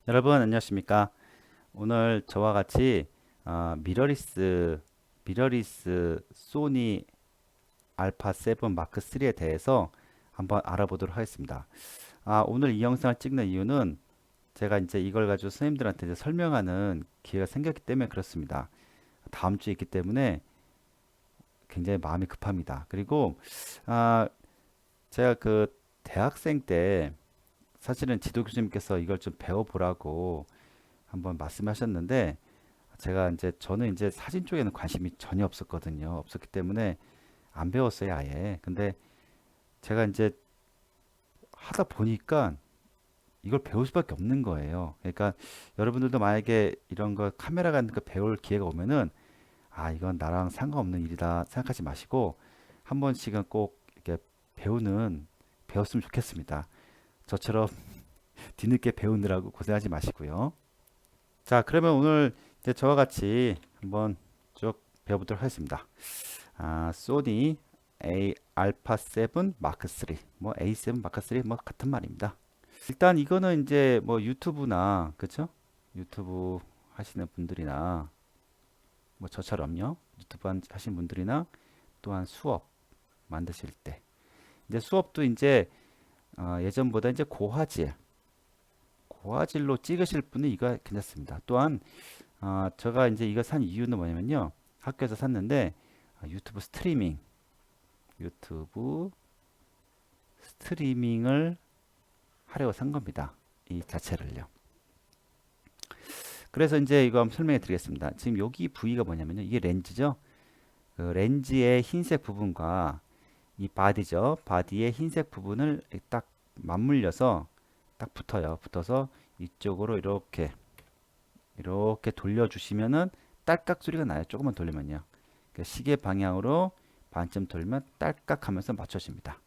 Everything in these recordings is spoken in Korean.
여러분 안녕하십니까? 오늘 저와 같이 미러리스 소니 알파 7 마크 3에 대해서 한번 알아보도록 하겠습니다. 오늘 이 영상을 찍는 이유는 제가 이제 이걸 가지고 선생님들한테 이제 설명하는 기회가 생겼기 때문에 그렇습니다. 다음 주에 있기 때문에 굉장히 마음이 급합니다. 그리고 아, 제가 그 대학생 때 사실은 지도 교수님께서 이걸 좀 배워보라고 한번 말씀하셨는데 제가 이제 저는 이제 사진 쪽에는 관심이 전혀 없었거든요. 없었기 때문에 안 배웠어요, 아예. 근데 제가 이제 하다 보니까 이걸 배울 수밖에 없는 거예요. 그러니까 여러분들도 만약에 이런 거 카메라 같은 거 배울 기회가 오면은 이건 나랑 상관없는 일이다 생각하지 마시고 한 번씩은 꼭 이렇게 배웠으면 좋겠습니다. 저처럼 뒤늦게 배우느라고 고생하지 마시고요. 자, 그러면 오늘 이제 저와 같이 한번 쭉 배워보도록 하겠습니다. 소니 A 알파 7 마크 3, 뭐 A7 마크 3 뭐 같은 말입니다. 일단 이거는 이제 뭐 유튜브나 그쵸? 유튜브 하시는 분들이나 뭐 저처럼요. 유튜브 하시는 분들이나 또한 수업 만드실 때 이제 수업도 이제 예전보다 이제 고화질로 찍으실 분은 이거 괜찮습니다. 또한 제가 이제 이거 산 이유는 뭐냐면요. 학교에서 샀는데 유튜브 스트리밍을 하려고 산 겁니다. 이 자체를요. 그래서 이제 이거 한번 설명해 드리겠습니다. 지금 여기 부위가 뭐냐면요. 이게 렌즈죠. 그 렌즈의 흰색 부분과 이 바디죠. 바디의 흰색 부분을 딱 맞물려서 딱 붙어요. 붙어서 이쪽으로 이렇게 돌려주시면은 딸깍 소리가 나요. 조금만 돌리면요. 그 시계 방향으로 반쯤 돌면 딸깍 하면서 맞춰집니다.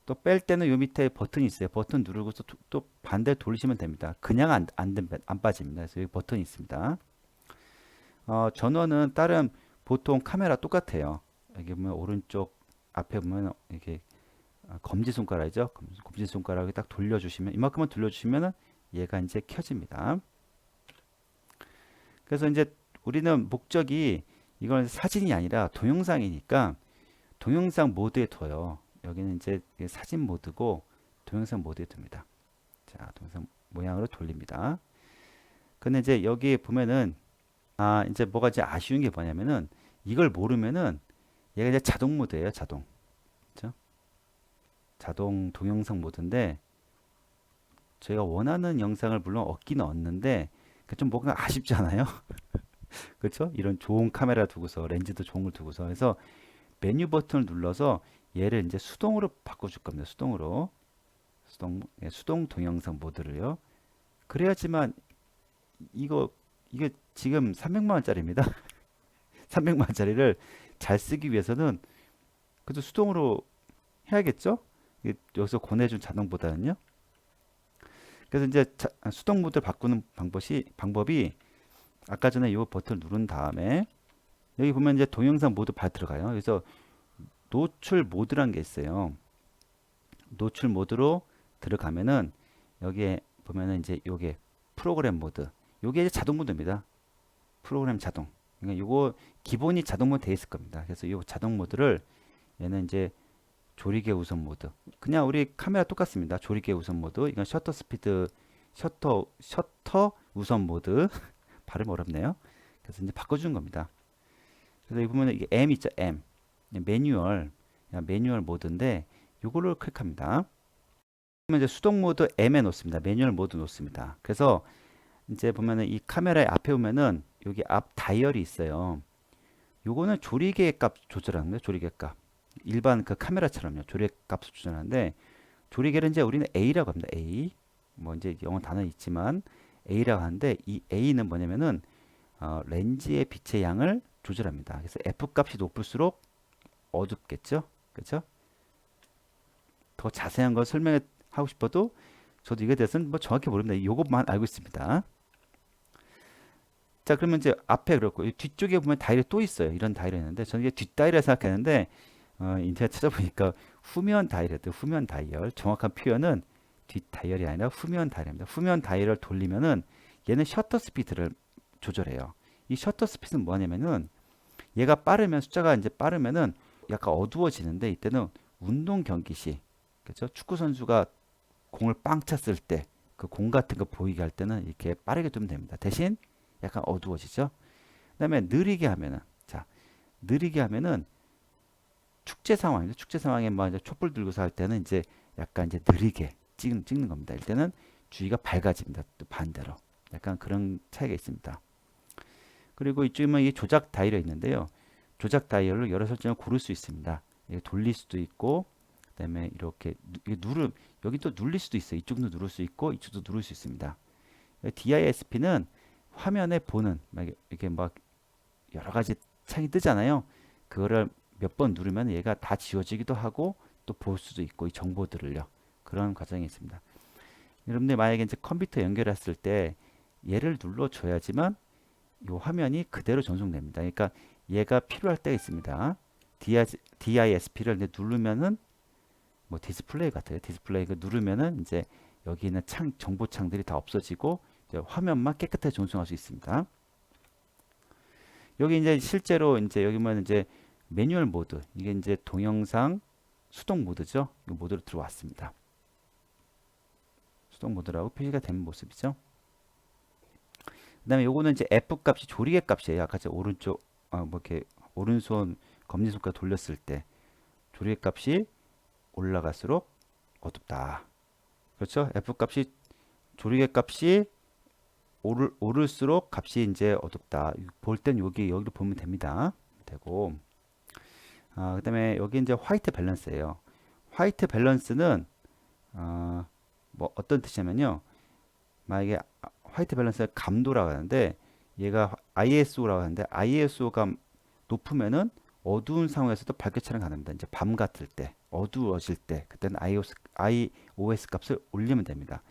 또 뺄 때는 요 밑에 버튼이 있어요. 버튼 누르고서 또 반대로 돌리시면 됩니다. 그냥 안 빠집니다. 그래서 여기 버튼이 있습니다. 전원은 다른 보통 카메라 똑같아요. 여기 보면 오른쪽 앞에 보면 이렇게 검지손가락이죠. 검지손가락을 딱 돌려주시면 이만큼만 돌려주시면 얘가 이제 켜집니다. 그래서 이제 우리는 목적이 이건 사진이 아니라 동영상이니까 동영상 모드에 둬요. 여기는 이제 사진 모드고 동영상 모드에 둡니다. 자, 동영상 모양으로 돌립니다. 근데 이제 여기 보면은 이제 뭐가 이제 아쉬운 게 뭐냐면은 이걸 모르면은 얘가 이제 자동 모드예요. 자동. 그죠? 자동 동영상 모드인데 저희가 원하는 영상을 물론 얻기는 얻는데 좀 뭔가 아쉽잖아요. 그렇죠? 이런 좋은 카메라 두고서 렌즈도 좋은 걸 두고서 해서 메뉴 버튼을 눌러서 얘를 이제 수동으로 바꿔줄 겁니다. 수동 동영상 모드를요. 그래야지만 이게 지금 300만 원짜리입니다. 300만 원짜리를 잘 쓰기 위해서는 그래도 수동으로 해야겠죠? 여기서 권해준 자동보다는요. 그래서 이제 수동 모드를 바꾸는 방법이 아까 전에 이 버튼을 누른 다음에 여기 보면 이제 동영상 모드 발 들어가요. 그래서 노출 모드라는 게 있어요. 노출 모드로 들어가면은 여기에 보면은 이제 요게 프로그램 모드. 요게 이제 자동 모드입니다. 프로그램 자동. 그러니까 요거 기본이 자동 모드 돼 있을 겁니다. 그래서 요 자동 모드를 얘는 이제 조리개 우선 모드. 그냥 우리 카메라 똑같습니다. 조리개 우선 모드. 이건 셔터 우선 모드. 발음 어렵네요. 그래서 이제 바꿔주는 겁니다. 그래서 여기 보면 이게 M 있죠, M. 매뉴얼 모드인데 요거를 클릭합니다. 그러면 이제 수동 모드 M에 놓습니다. 매뉴얼 모드 놓습니다. 그래서 이제 보면은 이 카메라의 앞에 보면은 여기 앞 다이얼이 있어요. 요거는 조리개 값 조절하는 거예요. 조리개 값. 일반 그 카메라처럼요. 조리개 값을 조절하는데 조리개를 이제 우리는 A라고 합니다. A. 뭐 이제 영어 단어 있지만 A라고 하는데 이 A는 뭐냐면은 렌즈의 빛의 양을 조절합니다. 그래서 F 값이 높을수록 어둡겠죠? 그렇죠? 더 자세한 걸 설명하고 싶어도 저도 이거에 대해서는 뭐 정확히 모릅니다. 이것만 알고 있습니다. 자, 그러면 이제 앞에 그렇고 뒤쪽에 보면 다이얼이 또 있어요. 이런 다이얼이 있는데 저는 이게 뒷다이얼을 생각했는데 인터넷 찾아보니까 후면 다이얼이었대요. 후면 다이얼. 정확한 표현은 뒷 다이얼이 아니라 후면 다이얼입니다. 후면 다이얼을 돌리면은 얘는 셔터 스피드를 조절해요. 이 셔터 스피드는 뭐냐면은 얘가 빠르면 숫자가 이제 빠르면은 약간 어두워지는데 이때는 운동 경기 시 그렇죠? 축구 선수가 공을 빵 찼을 때 그 공 같은 거 보이게 할 때는 이렇게 빠르게 두면 됩니다. 대신 약간 어두워지죠. 그다음에 느리게 하면은 자 느리게 하면은 축제 상황이죠. 축제 상황에 뭐 이제 촛불 들고서 할 때는 이제 약간 이제 느리게 찍는 겁니다. 이때는 주위가 밝아집니다. 또 반대로 약간 그런 차이가 있습니다. 그리고 이쪽에 보면 이 조작 다이얼이 있는데요. 조작 다이얼로 여러 설정을 고를 수 있습니다. 이게 돌릴 수도 있고, 그다음에 이렇게 여기 또 눌릴 수도 있어요. 이쪽도 누를 수 있고, 이쪽도 누를 수 있습니다. DISP는 화면에 보는 이게 막 여러 가지 창이 뜨잖아요. 그거를 몇 번 누르면 얘가 다 지워지기도 하고 또 볼 수도 있고 이 정보들을요. 그런 과정이 있습니다. 여러분들 만약에 이제 컴퓨터 연결했을 때 얘를 눌러줘야지만 이 화면이 그대로 전송됩니다. 그러니까 얘가 필요할 때가 있습니다. DISP를 누르면은 뭐 디스플레이 같아요. 디스플레이 그 누르면은 이제 여기 있는 정보창들이 다 없어지고 이제 화면만 깨끗하게 전송할 수 있습니다. 여기 이제 실제로 이제 여기 보면 이제 매뉴얼 모드 이게 이제 동영상 수동 모드죠. 이 모드로 들어왔습니다. 수동 모드라고 표시가 된 모습이죠. 그다음에 요거는 이제 F 값이 조리개 값이에요. 아까 제 오른쪽 뭐 이렇게 오른손 검지손가락 돌렸을 때 조리개 값이 올라갈수록 어둡다. 그렇죠? F 값이 조리개 값이 오를수록 값이 이제 어둡다. 볼 땐 여기로 보면 됩니다. 되고 그다음에 여기 이제 화이트 밸런스예요. 화이트 밸런스는 뭐 어떤 뜻이냐면요. 만약에 화이트 밸런스의 감도라고 하는데 얘가 ISO라고 하는데 ISO가 높으면은 어두운 상황에서도 밝게 촬영 가능합니다. 이제 밤 같을 때, 어두워질 때, 그때는 iOS 값을 올리면 됩니다.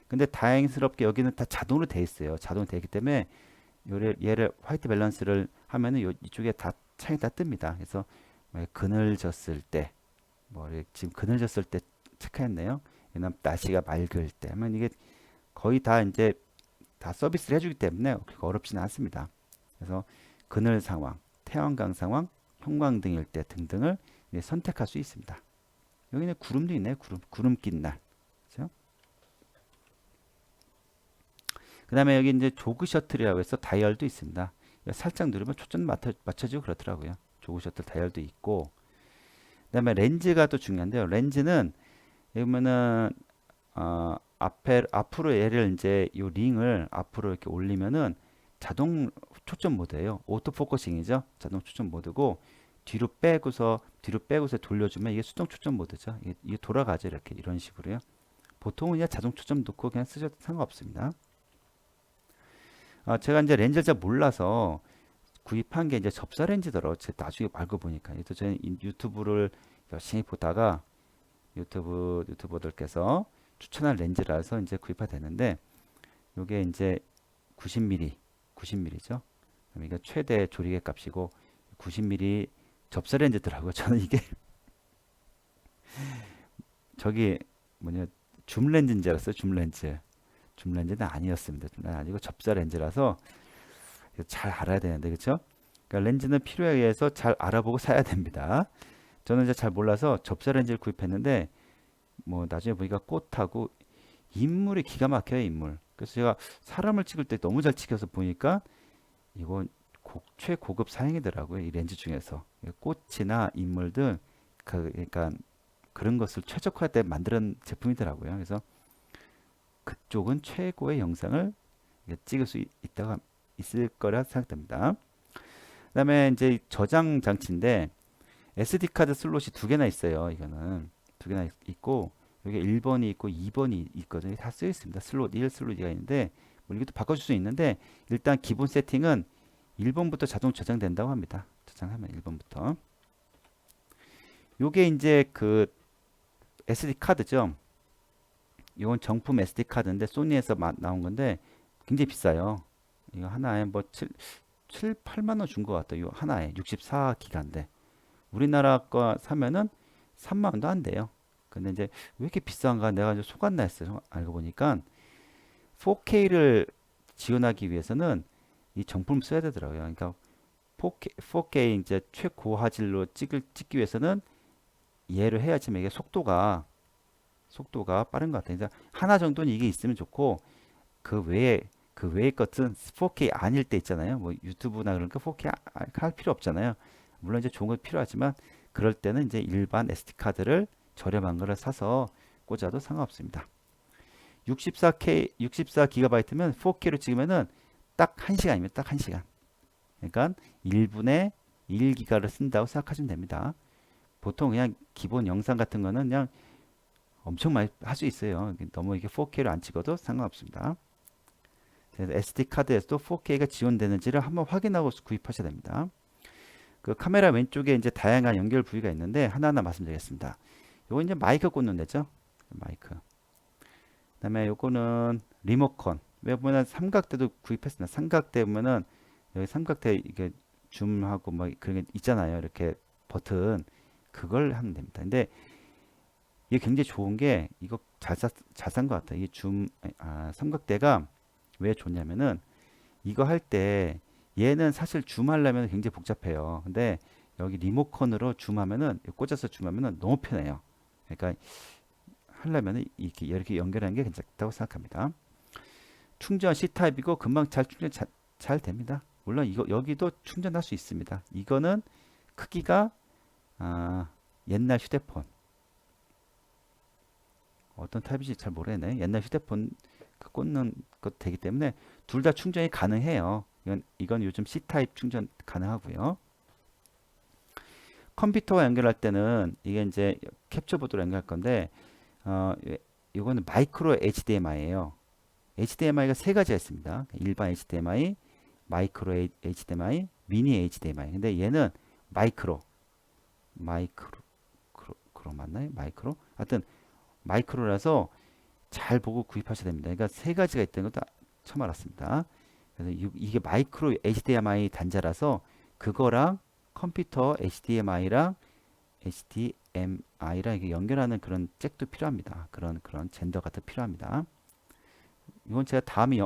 근데 다행스럽게 여기는 다 자동으로 돼 있어요. 자동으로 되기 때문에 얘를 화이트 밸런스를 하면은 이쪽에 다 창이 다 뜹니다. 그래서 그늘졌을 때, 뭐 지금 그늘졌을 때 체크했네요. 왜냐면 날씨가 맑을 때 하면 이게 거의 다 이제 다 서비스를 해주기 때문에 그렇게 어렵지는 않습니다. 그래서 그늘 상황, 태양광 상황, 형광등일 때 등등을 선택할 수 있습니다. 여기는 구름도 있네요. 구름 낀 날. 그렇죠? 그 다음에 여기 이제 조그 셔틀이라고 해서 다이얼도 있습니다. 살짝 누르면 초점 맞춰지고 그렇더라고요. 조그 셔틀 다이얼도 있고, 그 다음에 렌즈가 또 중요한데요. 렌즈는 여기 보면은 앞으로 얘를 이제 이 링을 앞으로 이렇게 올리면은 자동 초점 모드예요. 오토 포커싱이죠. 자동 초점 모드고 뒤로 빼고서 돌려주면 이게 수동 초점 모드죠. 이게 돌아가죠. 이렇게 이런 식으로요. 보통은 그냥 자동 초점 놓고 그냥 쓰셔도 상관없습니다. 제가 이제 렌즈를 잘 몰라서 구입한 게 이제 접사 렌즈더라고요. 제가 나중에 알고 보니까. 또 저는 유튜브를 열심히 보다가 유튜버들께서 추천한 렌즈라서 이제 구입하게 되는데 이게 이제 90mm죠. 그럼 이게 최대 조리개 값이고 90mm 접사 렌즈더라고요. 저는 이게 저기 뭐냐 줌 렌즈인 줄 알았어요. 줌 렌즈는 아니었습니다. 줌렌즈 아니고 접사 렌즈라서 잘 알아야 되는데 그렇죠? 그러니까 렌즈는 필요에 의해서 잘 알아보고 사야 됩니다. 저는 이제 잘 몰라서 접사 렌즈를 구입했는데 뭐 나중에 보니까 꽃하고 인물이 기가 막혀요. 인물. 그래서 제가 사람을 찍을 때 너무 잘 찍혀서 보니까 이건 최고급 사양이더라고요. 이 렌즈 중에서 꽃이나 인물들 그러니까 그런 것을 최적화돼 만드는 제품이더라고요. 그래서 그쪽은 최고의 영상을 찍을 수 있을 거라 생각됩니다. 그다음에 이제 저장 장치인데 SD 카드 슬롯이 두 개나 있어요. 이거는 두 개나 있고 여기 1번이 있고 2번이 있거든요. 다 쓰여 있습니다. 슬롯 1, 슬롯 2가 있는데 뭐 이것도 바꿔줄 수 있는데 일단 기본 세팅은 1번부터 자동 저장된다고 합니다. 저장하면 1번부터. 요게 이제 그 SD 카드죠. 이건 정품 SD 카드인데 소니에서 나온 건데 굉장히 비싸요. 이거 하나에 뭐 8만 원 준 것 같아요. 이거 하나에 64기가인데 우리나라 거 사면은 3만 원도 안 돼요. 근데 이제 왜 이렇게 비싼가 내가 이제 속았나 했어요. 알고 보니까 4K를 지원하기 위해서는 이 정품을 써야 되더라고요. 그러니까 4K 이제 최고화질로 찍기 위해서는 이해를 해야지만 이게 속도가 빠른 것 같아요. 그래서 하나 정도는 이게 있으면 좋고 그 외의 것은 4K 아닐 때 있잖아요. 뭐 유튜브나 그런 거 4K 할 필요 없잖아요. 물론 이제 좋은 거 필요하지만 그럴 때는 이제 일반 SD 카드를 저렴한 거를 사서 꽂아도 상관없습니다. 64GB면 4K로 찍으면은 딱 1시간이면 딱 1시간. 그러니까 1분에 1기가를 쓴다고 생각하시면 됩니다. 보통 그냥 기본 영상 같은 거는 그냥 엄청 많이 할 수 있어요. 너무 이게 4K로 안 찍어도 상관없습니다. 그래서 SD 카드에서도 4K가 지원되는지를 한번 확인하고 구입하셔야 됩니다. 그 카메라 왼쪽에 이제 다양한 연결 부위가 있는데 하나하나 말씀드리겠습니다. 요거 이제 마이크 꽂는 데죠. 마이크. 그다음에 요거는 리모컨. 왜 보면 삼각대도 구입했습니다. 삼각대 보면은 여기 삼각대 이게 줌하고 뭐 그런 게 있잖아요. 이렇게 버튼 그걸 하면 됩니다. 근데 이게 굉장히 좋은 게 이거 잘 산 것 같아요. 이게 삼각대가 왜 좋냐면은 이거 할 때 얘는 사실 줌하려면 굉장히 복잡해요. 근데 여기 리모컨으로 줌하면은 꽂아서 줌하면은 너무 편해요. 그러니까 하려면은 이렇게 연결하는 게 괜찮다고 생각합니다. 충전 C타입이고 금방 잘 됩니다. 물론 이거 여기도 충전할 수 있습니다. 이거는 크기가 옛날 휴대폰 어떤 타입인지 잘 모르겠네. 옛날 휴대폰 꽂는 것 되기 때문에 둘 다 충전이 가능해요. 이건 요즘 C타입 충전 가능하고요. 컴퓨터와 연결할 때는 이게 이제 캡처보드로 연결할 건데 이거는 마이크로 HDMI예요. HDMI가 세 가지가 있습니다. 일반 HDMI, 마이크로 HDMI, 미니 HDMI. 근데 얘는 마이크로 맞나요? 마이크로? 하여튼 마이크로라서 잘 보고 구입하셔야 됩니다. 그러니까 세 가지가 있다는 것도 처음 알았습니다. 그래서 이게 마이크로 HDMI 단자라서 그거랑 컴퓨터 HDMI랑 이게 연결하는 그런 잭도 필요합니다. 그런 젠더 같은 필요합니다. 이건 제가 다음에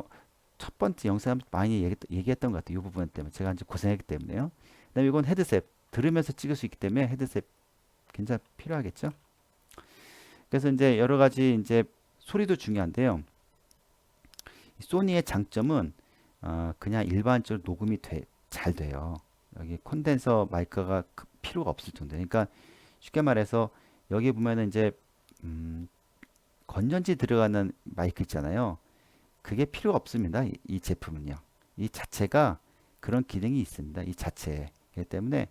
첫 번째 영상에 많이 얘기했던 것 같아요. 이 부분 때문에 제가 이제 고생했기 때문에요. 그다음에 이건 헤드셋 들으면서 찍을 수 있기 때문에 헤드셋 굉장히 필요하겠죠. 그래서 이제 여러 가지 이제 소리도 중요한데요. 소니의 장점은 그냥 일반적으로 녹음이 잘 돼요. 여기 콘덴서 마이크가 필요가 없을 정도. 그러니까 쉽게 말해서 여기 보면은 이제 건전지 들어가는 마이크 있잖아요. 그게 필요가 없습니다. 이 제품은요. 이 자체가 그런 기능이 있습니다. 이 자체에. 그렇기 때문에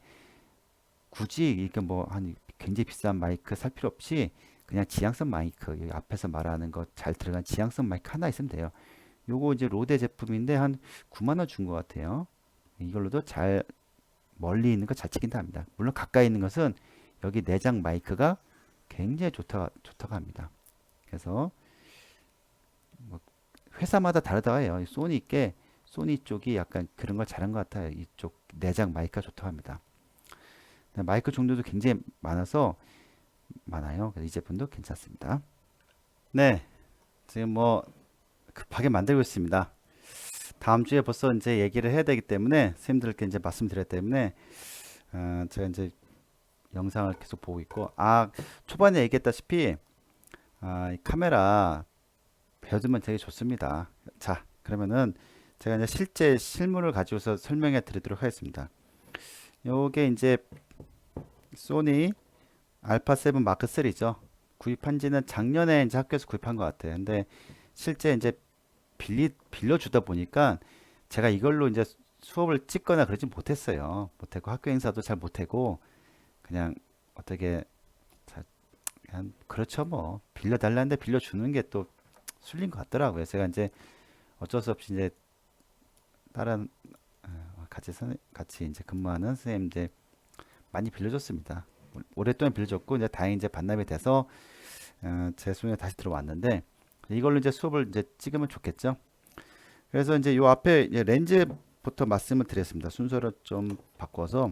굳이 이렇게 뭐 한 굉장히 비싼 마이크 살 필요 없이 그냥 지향성 마이크 여기 앞에서 말하는 거 잘 들어간 지향성 마이크 하나 있으면 돼요. 요거 이제 로데 제품인데 한 9만 원 준 것 같아요. 이걸로도 잘 멀리 있는 거 잘 찍긴다 합니다. 물론 가까이 있는 것은 여기 내장 마이크가 굉장히 좋다고 합니다. 그래서 뭐 회사마다 다르다고 해요. 소니 쪽이 약간 그런 걸 잘한 것 같아요. 이쪽 내장 마이크가 좋다고 합니다. 마이크 종류도 굉장히 많아요. 그래서 이 제품도 괜찮습니다. 네, 지금 뭐 급하게 만들고 있습니다. 다음 주에 벌써 이제 얘기를 해야 되기 때문에 선생님들께 이제 말씀드렸기 때문에 제가 이제 영상을 계속 보고 있고 초반에 얘기했다시피 이 카메라 배워두면 되게 좋습니다. 자, 그러면은 제가 이제 실제 실물을 가지고서 설명해 드리도록 하겠습니다. 요게 이제 소니 알파 7 마크 3죠. 구입한 지는 작년에 이제 학교에서 구입한 것 같아요. 근데 실제 이제 빌려주다 보니까 제가 이걸로 이제 수업을 찍거나 그러지 못했고 학교 행사도 잘 못하고 그냥 어떻게 그냥 그렇죠 뭐 빌려달라는데 빌려주는 게 또 술린 것 같더라고요. 제가 이제 어쩔 수 없이 이제 다른 같이 이제 근무하는 선생님 이제 많이 빌려줬습니다. 오랫동안 빌려줬고 이제 다행히 이제 반납이 돼서 제 손에 다시 들어왔는데 이걸로 이제 수업을 이제 찍으면 좋겠죠. 그래서 이제 요 앞에 이제 렌즈부터 말씀을 드렸습니다. 순서를 좀 바꿔서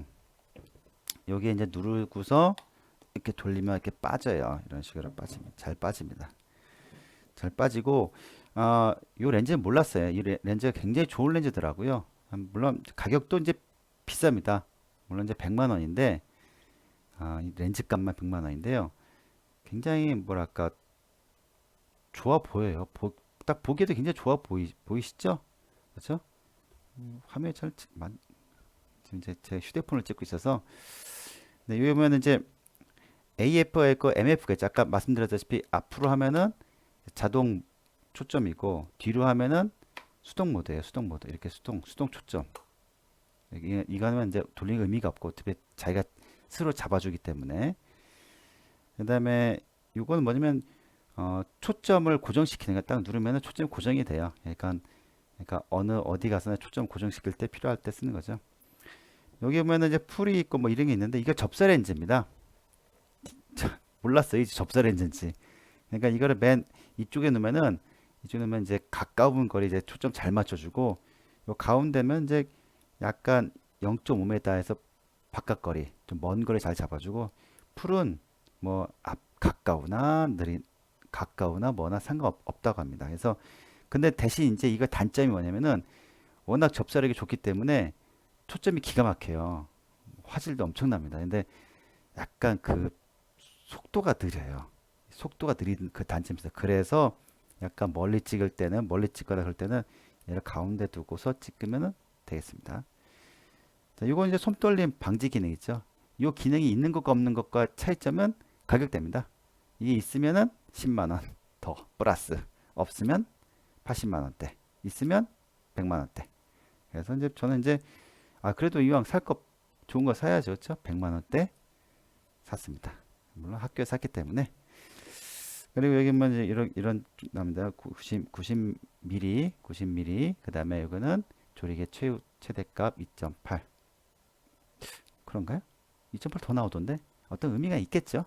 여기 이제 누르고서 이렇게 돌리면 이렇게 빠져요. 이런 식으로 빠집니다. 잘 빠집니다. 잘 빠지고 이 렌즈는 몰랐어요. 이 렌즈가 굉장히 좋은 렌즈더라고요. 물론 가격도 이제 비쌉니다. 물론 이제 100만 원인데 이 렌즈 값만 100만 원인데요. 굉장히 뭐랄까 좋아 보여요. 딱 보기에도 굉장히 좋아 보이시죠? 그렇죠? 화면이 지금 제 휴대폰을 찍고 있어서 네, 여기 보면 이제 AF가 있고 MF가 있죠. 아까 말씀드렸다시피 앞으로 하면은 자동 초점이고 뒤로 하면은 수동 모드예요. 수동 모드. 이렇게 수동 초점. 이거는 이제 돌리는 의미가 없고 어차피 자기가 스스로 잡아주기 때문에. 그다음에 이거는 뭐냐면 초점을 고정시키는 거 딱 누르면은 초점이 고정이 돼요. 그러니까 어디 가서나 초점 고정시킬 때 필요할 때 쓰는 거죠. 여기 보면은 이제 풀이 있고 뭐 이런 게 있는데 이게 접사 렌즈입니다. 몰랐어요. 이제 접사 렌즈인지. 그러니까 이거를 맨 이쪽에 놓으면 이제 가까운 거리 이제 초점 잘 맞춰주고 요 가운데면 이제 약간 0.5m에서 바깥 거리 좀 먼 거리 잘 잡아주고 풀은 뭐 앞 가까우나 뭐나 상관없다고 합니다. 그래서 근데 대신 이제 이거 단점이 뭐냐면은 워낙 접사력이 좋기 때문에 초점이 기가 막혀요. 화질도 엄청납니다. 근데 약간 그 속도가 느려요. 속도가 느린 그 단점이 있어요. 그래서 약간 멀리 찍거나 그럴 때는 얘를 가운데 두고서 찍으면 되겠습니다. 자, 이건 이제 손떨림 방지 기능 있죠. 이 기능이 있는 것과 없는 것과 차이점은 가격대입니다. 이게 있으면은 10만 원 더 플러스 없으면 80만 원대 있으면 100만 원대. 그래서 이제 저는 이제 그래도 이왕 살 거 좋은 거 사야죠. 그렇죠? 100만 원대 샀습니다. 물론 학교에 샀기 때문에. 그리고 여기 뭐 이제 이런 나옵니다. 90mm. 그다음에 이거는 조리개 최대값 2.8. 그런가요? 2.8 더 나오던데. 어떤 의미가 있겠죠?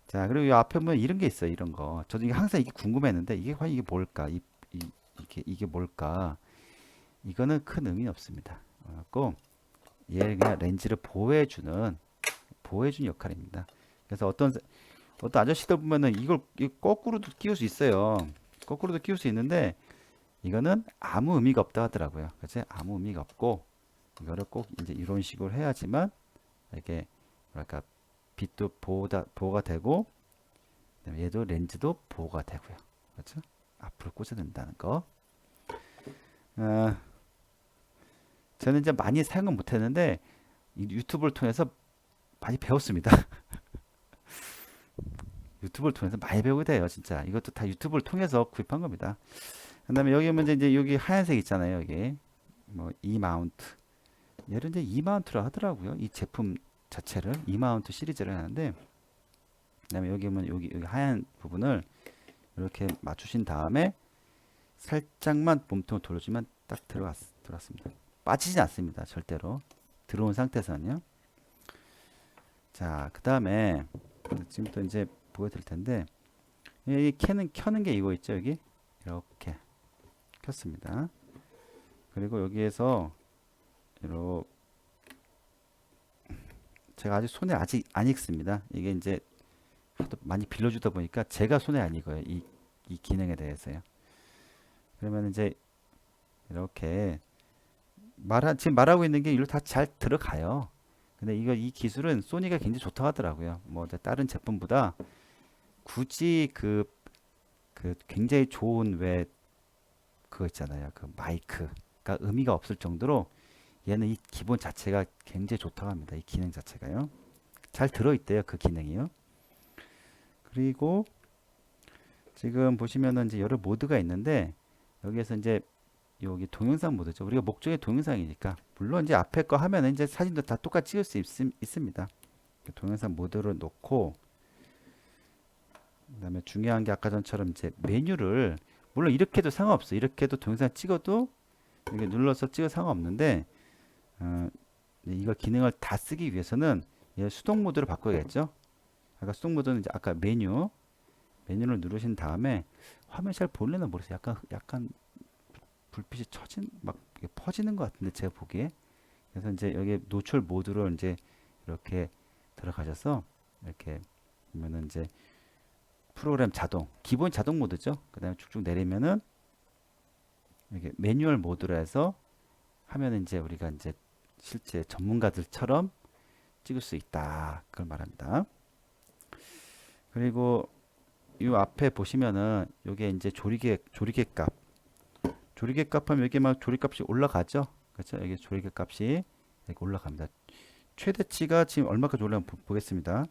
자, 그리고 이 앞에 보면 이런 게 있어요. 이런 거. 저도 이게 항상 이게 궁금했는데 이게 과연 이게 뭘까? 이게 뭘까? 이거는 큰 의미는 없습니다. 그래갖고 얘를 그냥 렌즈를 보호해주는 역할입니다. 그래서 어떤 아저씨들 보면은 이걸 거꾸로도 끼울 수 있어요. 거꾸로도 끼울 수 있는데 이거는 아무 의미가 없다 하더라고요. 그치? 아무 의미가 없고 이거를 꼭 이제 이런 식으로 해야지만 이게 뭐랄까 빛도 보호가 되고 그다음에 얘도 렌즈도 보호가 되고요. 그렇죠? 앞으로 꽂아낸다는 거. 어, 저는 이제 많이 사용은 못했는데 유튜브를 통해서 많이 배웠습니다. 유튜브를 통해서 많이 배우게 돼요, 진짜. 이것도 다 유튜브를 통해서 구입한 겁니다. 그다음에 여기 보면 이제 여기 하얀색 있잖아요, 여기 뭐 E 마운트. 얘를 이제 E 마운트로 하더라고요. 이 제품 자체를 E 마운트 시리즈를 하는데, 그다음에 여기 보면 여기 하얀 부분을 이렇게 맞추신 다음에 살짝만 몸통을 돌려주면 딱 들어왔습니다. 빠지지 않습니다, 절대로. 들어온 상태에서는요. 자, 그다음에 지금부터 이제 보여드릴 텐데 이 켜는 게 이거 있죠, 여기 이렇게 켰습니다. 그리고 여기에서 이렇게 제가 아직 손에 아직 안 익습니다. 이게 이제 하도 많이 빌려주다 보니까 제가 손에 안 익어요. 이 기능에 대해서요. 그러면 이제 이렇게 지금 말하고 있는 게 이로 다 잘 들어가요. 근데 이 기술은 소니가 굉장히 좋다고 하더라고요. 뭐 다른 제품보다 굳이 그 굉장히 좋은 왜 그거 있잖아요. 그 마이크가 의미가 없을 정도로 얘는 이 기본 자체가 굉장히 좋다고 합니다. 이 기능 자체가요. 잘 들어있대요. 그 기능이요. 그리고 지금 보시면은 이제 여러 모드가 있는데 여기에서 이제 여기 동영상 모드죠. 우리가 목적이 동영상이니까 물론 이제 앞에 거 하면은 이제 사진도 다 똑같이 찍을 수 있습니다. 동영상 모드를 놓고 그다음에 중요한 게 아까 전처럼 이제 메뉴를 물론 이렇게 해도 상관없어. 이렇게 해도 동영상 찍어도 이렇게 눌러서 찍어 상관없는데 이걸 기능을 다 쓰기 위해서는 얘 수동 모드로 바꿔야겠죠. 아까 수동 모드는 이제 아까 메뉴를 누르신 다음에 화면 잘 보려나 모르겠어요. 약간 불빛이 막 퍼지는 것 같은데 제가 보기에. 그래서 이제 여기 노출 모드로 이제 이렇게 들어가셔서 이렇게 보면은 이제 프로그램 자동, 기본 자동 모드죠. 그 다음에 쭉쭉 내리면은 이렇게 매뉴얼 모드로 해서 하면은 이제 우리가 이제 실제 전문가들처럼 찍을 수 있다. 그걸 말합니다. 그리고 이 앞에 보시면은 요게 이제 조리개 값. 조리개 값 하면 여기 막 조리값이 올라가죠. 그렇죠? 여기 조리개 값이 이렇게 올라갑니다. 최대치가 지금 얼마까지 올라가면 보겠습니다.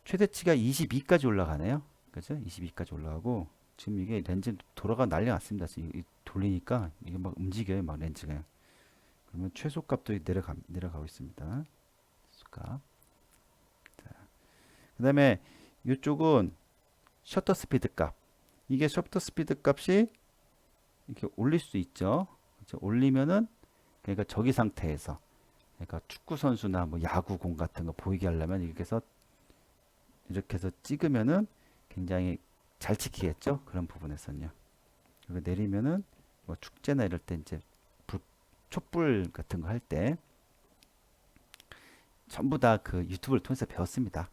최대치가 22까지 올라가네요. 그죠? 22까지 올라가고 지금 이게 렌즈 돌아가 난리 났습니다. 지금 돌리니까 이게 막 움직여요. 막 렌즈가. 그러면 최소 값도 내려가고 있습니다. 값. 그다음에 이쪽은 셔터 스피드 값. 이게 셔터 스피드 값이 이렇게 올릴 수 있죠. 그렇죠? 올리면은 그러니까 저기 상태에서 그러니까 축구 선수나 뭐 야구공 같은 거 보이게 하려면 이렇게 해서 찍으면은 굉장히 잘 찍히겠죠. 그런 부분에서는요. 그리고 내리면은 뭐 축제나 이럴 때 이제 촛불 같은 거 할 때 전부 다 그 유튜브를 통해서 배웠습니다.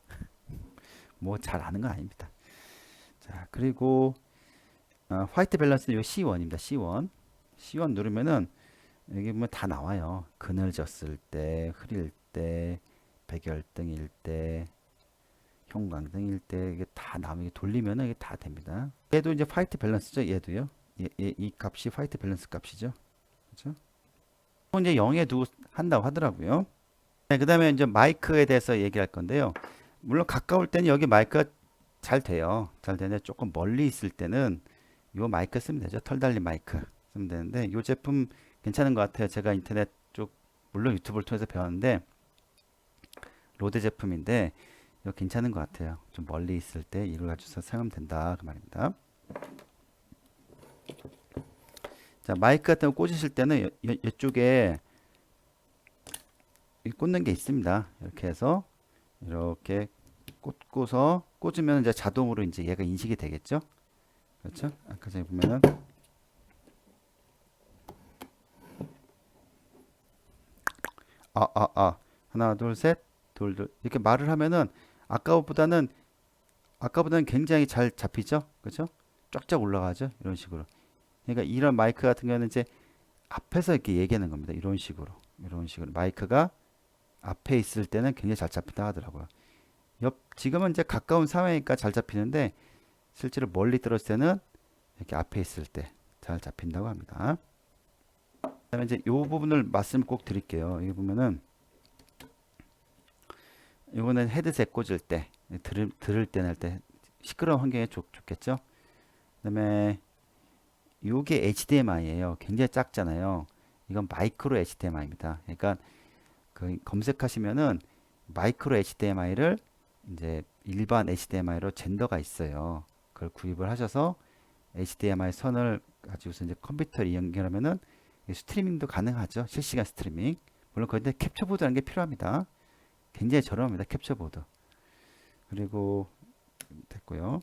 뭐 잘 아는 건 아닙니다. 자, 그리고 화이트 밸런스는 요 C1입니다. C1. C1 누르면은 여기 보면 다 나와요. 그늘졌을 때, 흐릴 때, 백열등일 때, 형광등일 때 이게 다 나오면 돌리면은 이게 다 됩니다. 얘도 이제 화이트 밸런스죠. 얘도요. 이 값이 화이트 밸런스 값이죠. 그렇죠? 이제 0에 두고 한다고 하더라고요. 네, 그다음에 이제 마이크에 대해서 얘기할 건데요. 물론 가까울 때는 여기 마이크가 잘 돼요. 잘 되는데 조금 멀리 있을 때는 요 마이크 쓰면 되죠. 털 달린 마이크 쓰면 되는데 요 제품 괜찮은 것 같아요. 제가 인터넷 쪽 물론 유튜브를 통해서 배웠는데 로데 제품인데 이거 괜찮은 것 같아요. 좀 멀리 있을 때 이걸 가지고서 사용하면 된다 그 말입니다. 자, 마이크 같은 거 꽂으실 때는 이쪽에 꽂는 게 있습니다. 이렇게 해서 이렇게 꽂고서 꽂으면 이제 자동으로 이제 얘가 인식이 되겠죠. 그렇죠? 아까 전에 보면은 하나 둘 이렇게 말을 하면은 아까보다는 아까보다는 굉장히 잘 잡히죠. 그렇죠? 쫙쫙 올라가죠. 이런 식으로. 그러니까 이런 마이크 같은 경우는 이제 앞에서 이렇게 얘기하는 겁니다. 이런 식으로 마이크가 앞에 있을 때는 굉장히 잘 잡힌다 하더라고요. 지금은 이제 가까운 사회니까 잘 잡히는데 실제로 멀리 떨어질 때는 이렇게 앞에 있을 때 잘 잡힌다고 합니다. 그다음에 이제 이 부분을 말씀 꼭 드릴게요. 여기 보면은 이거는 헤드셋 꽂을 때 들을 때는 할 때 시끄러운 환경에 좋겠죠. 그다음에 요게 HDMI예요. 굉장히 작잖아요. 이건 마이크로 HDMI입니다. 그러니까 그 검색하시면은 마이크로 HDMI를 이제 일반 HDMI로 젠더가 있어요. 그걸 구입을 하셔서 HDMI 선을 가지고서 이제 컴퓨터를 연결하면은 스트리밍도 가능하죠. 실시간 스트리밍. 물론 그런데 캡처보드라는 게 필요합니다. 굉장히 저렴합니다. 캡처보드. 그리고 됐고요.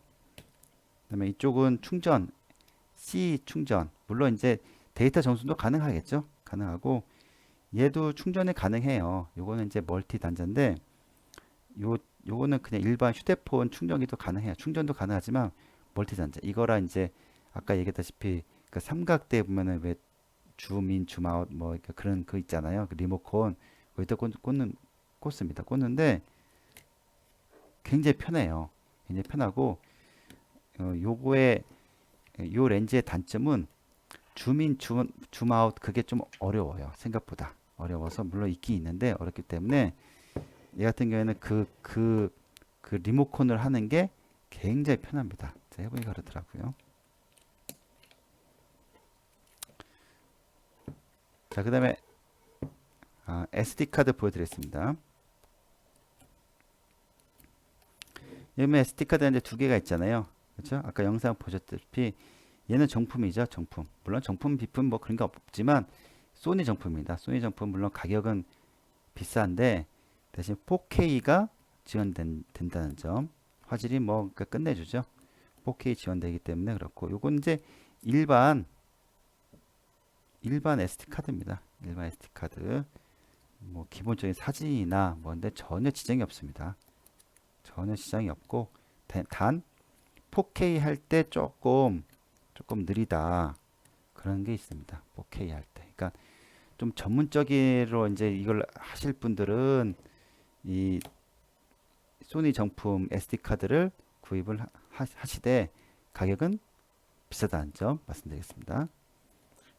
그다음에 이쪽은 충전, C 충전. 물론 이제 데이터 전송도 가능하겠죠. 가능하고 얘도 충전이 가능해요. 요거는 이제 멀티 단자인데 요거는 그냥 일반 휴대폰 충전기도 가능해요. 충전도 가능하지만 멀티 단자. 이거라 이제 아까 얘기했다시피 그 삼각대 보면은 왜 줌인, 줌아웃 뭐 그런 거 있잖아요. 그 리모컨 거기다 꽂습니다. 꽂는데 굉장히 편해요. 굉장히 편하고 요거의 요 렌즈의 단점은 줌인, 줌아웃 그게 좀 어려워요. 생각보다 어려워서 물론 있긴 있는데 어렵기 때문에 얘 같은 경우에는 그 리모컨을 하는 게 굉장히 편합니다. 제가 해보니까 그렇더라고요. 자, 그 다음에 SD 카드 보여드리겠습니다. 여기 SD카드 이제 두 개가 있잖아요. 그렇죠? 아까 영상 보셨다시피 얘는 정품이죠. 정품. 물론 정품, 비품 뭐 그런 게 없지만 소니 정품입니다. 소니 정품 물론 가격은 비싼데 대신 4K가 지원된다는 점. 화질이 뭐 끝내주죠. 4K 지원되기 때문에 그렇고 요건 이제 일반 SD 카드입니다. 일반 SD 카드. 뭐 기본적인 사진이나 뭔데 전혀 지장이 없습니다. 전혀 지장이 없고 단 4K 할 때 조금 느리다 그런 게 있습니다. 4K 할 때. 그러니까 좀 전문적으로 이제 이걸 하실 분들은 이 소니 정품 SD 카드를 구입을 하시되 가격은 비싸다는 점 말씀드리겠습니다.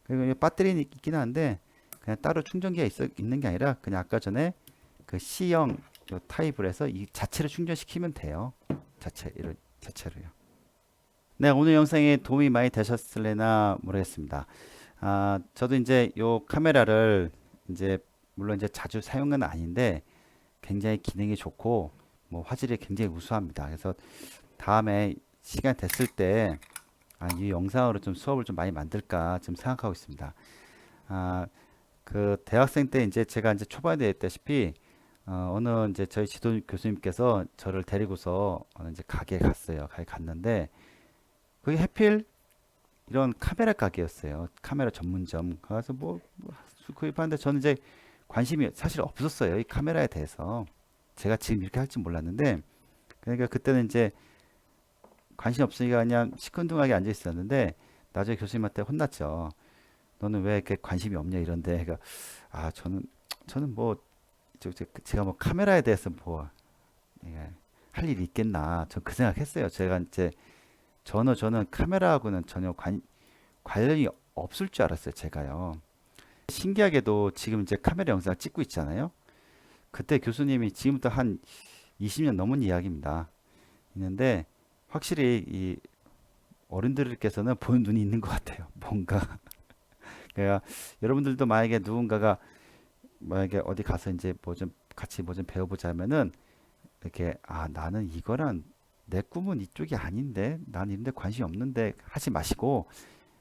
그리고 이 배터리는 있긴 한데 그냥 따로 충전기가 있는 게 아니라 그냥 아까 전에 그 C형 타입을 해서 이 자체로 충전시키면 돼요. 이런 자체로요. 네, 오늘 영상에 도움이 많이 되셨을래나 모르겠습니다. 저도 이제 요 카메라를 이제 물론 이제 자주 사용은 아닌데 굉장히 기능이 좋고 뭐 화질이 굉장히 우수합니다. 그래서 다음에 시간 됐을 때 이 영상으로 좀 수업을 좀 많이 만들까 지금 생각하고 있습니다. 그 대학생 때 이제 제가 이제 초반에 했다시피 어느 이제 저희 지도 교수님께서 저를 데리고서 어느 이제 가게에 갔어요. 가게 갔는데 그게 하필 이런 카메라 가게였어요. 카메라 전문점. 가서 뭐 구입하는데 저는 이제 관심이 사실 없었어요. 이 카메라에 대해서. 제가 지금 이렇게 할지 몰랐는데 그러니까 그때는 이제 관심 없으니까 그냥 시큰둥하게 앉아 있었는데 나중에 교수님한테 혼났죠. 너는 왜 이렇게 관심이 없냐 이런데 그러니까 저는 뭐 제가 뭐 카메라에 대해서 뭐 예, 할 일이 있겠나 전 그 생각했어요. 제가 이제 저는 카메라하고는 전혀 관련이 없을 줄 알았어요. 제가요. 신기하게도 지금 이제 카메라 영상을 찍고 있잖아요. 그때 교수님이 지금부터 한 20년 넘은 이야기입니다. 있는데 확실히 이 어른들께서는 보는 눈이 있는 것 같아요. 뭔가. 그러니까 여러분들도 만약에 누군가가 만약에 어디 가서 이제 뭐 좀 같이 뭐 좀 배워보자면은 이렇게 나는 이거랑 내 꿈은 이쪽이 아닌데 나는 이런데 관심이 없는데 하지 마시고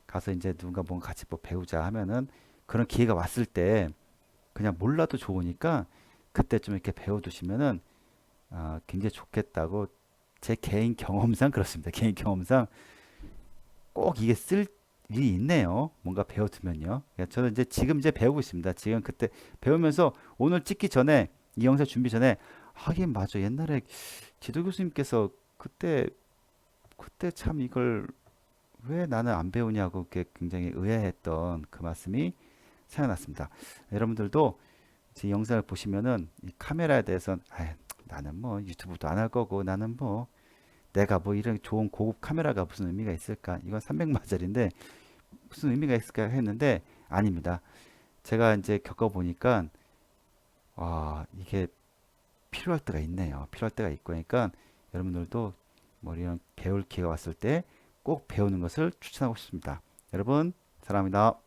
가서 이제 누군가 뭔가 같이 뭐 배우자 하면은 그런 기회가 왔을 때 그냥 몰라도 좋으니까 그때 좀 이렇게 배워두시면은 굉장히 좋겠다고 제 개인 경험상 그렇습니다. 개인 경험상 꼭 이게 쓸 일이 있네요. 뭔가 배워두면요. 그러니까 저는 이제 지금 이제 배우고 있습니다. 지금 그때 배우면서 오늘 찍기 전에 이 영상 준비 전에 하긴 맞아. 옛날에 지도 교수님께서 그때 참 이걸 왜 나는 안 배우냐고 그게 굉장히 의아했던 그 말씀이 생각났습니다. 여러분들도 제 영상을 보시면은 이 카메라에 대해서는 나는 뭐 유튜브도 안 할 거고 나는 뭐 내가 뭐 이런 좋은 고급 카메라가 무슨 의미가 있을까? 이건 300만짜리인데 무슨 의미가 있을까 했는데 아닙니다. 제가 이제 겪어보니까 이게 필요할 때가 있네요. 필요할 때가 있고 그러니까 여러분들도 뭐 이런 배울 기회가 왔을 때 꼭 배우는 것을 추천하고 싶습니다. 여러분 사랑합니다.